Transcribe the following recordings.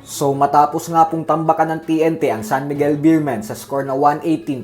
So matapos nga pong tambakan ng TNT ang San Miguel Beermen sa score na 118-92,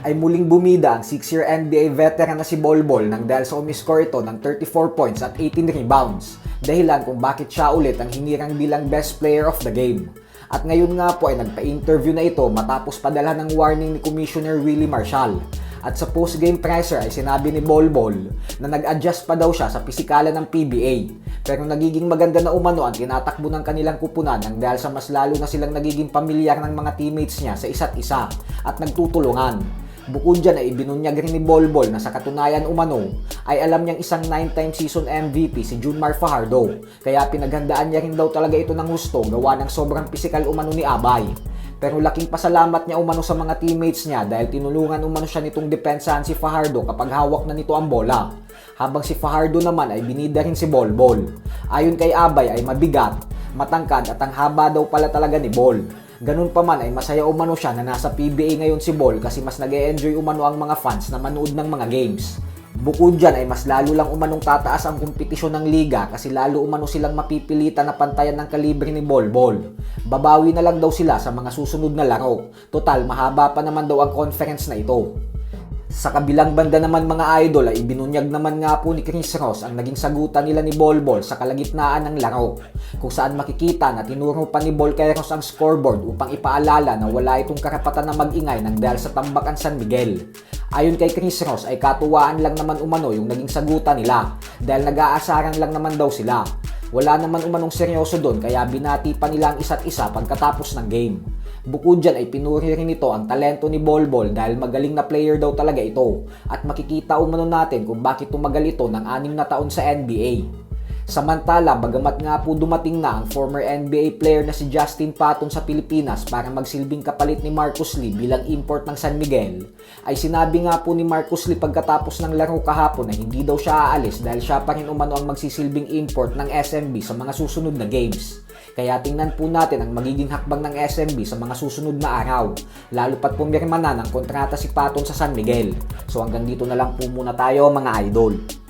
ay muling bumida ang 6-year NBA veteran na si Bol Bol nang dahil sa umiscore ito ng 34 points at 18 rebounds, dahilan kung bakit siya ulit ang hinirang bilang best player of the game. At ngayon nga po ay nagpa-interview na ito matapos padala ng warning ni Commissioner Willie Marshall. At sa post-game presser ay sinabi ni Bol Bol na nag-adjust pa daw siya sa pisikalan ng PBA. Pero nagiging maganda na umano ang tinatakbo ng kanilang kupunan nang dahil sa mas lalo na silang nagiging pamilyar ng mga teammates niya sa isa't isa at nagtutulungan. Bukod dyan ay ibinunyag rin ni Bol Bol na sa katunayan umano ay alam niyang isang 9-time season MVP si Junmar Fajardo. Kaya pinaghandaan niya rin daw talaga ito ng husto gawa ng sobrang pisikal umano ni Abay. Pero laking pasalamat niya umano sa mga teammates niya dahil tinulungan umano siya nitong depensahan si Fajardo kapag hawak na nito ang bola. Habang si Fajardo naman ay binida rin si Bol Bol. Ayon kay Abay ay mabigat, matangkad at ang haba daw pala talaga ni Bol. Ganun pa man ay masaya umano siya na nasa PBA ngayon si Bol kasi mas nag-e-enjoy umano ang mga fans na manood ng mga games. Bukod dyan ay mas lalo lang umanong tataas ang kompetisyon ng liga kasi lalo umano silang mapipilitan na pantayan ng kalibre ni Bol Bol. Babawi na lang daw sila sa mga susunod na laro. Total, mahaba pa naman daw ang conference na ito. Sa kabilang banda naman mga idol ay ibinunyag naman nga po ni Chris Ross ang naging sagutan nila ni Bol Bol sa kalagitnaan ng laro, kung saan makikita na tinuro pa ni Bol kay Ross ang scoreboard upang ipaalala na wala itong karapatan na mag-ingay nang dahil sa tambakan San Miguel. Ayon kay Chris Ross ay katuwaan lang naman umano yung naging sagutan nila dahil nag-aasaran lang naman daw sila. Wala naman umanong seryoso doon kaya binati pa nila ang isa't isa pagkatapos ng game. Bukod dyan ay pinuri rin ito ang talento ni Bol Bol dahil magaling na player daw talaga ito at makikita umano natin kung bakit tumagal ito ng 6 na taon sa NBA. Samantala, bagamat nga po dumating na ang former NBA player na si Justin Patton sa Pilipinas para magsilbing kapalit ni Marcus Lee bilang import ng San Miguel, ay sinabi nga po ni Marcus Lee pagkatapos ng laro kahapon na hindi daw siya aalis dahil siya pa rin umano ang magsisilbing import ng SMB sa mga susunod na games. Kaya tingnan po natin ang magiging hakbang ng SMB sa mga susunod na araw, lalo pat pumirma na ng kontrata si Patton sa San Miguel. So hanggang dito na lang po muna tayo mga idol.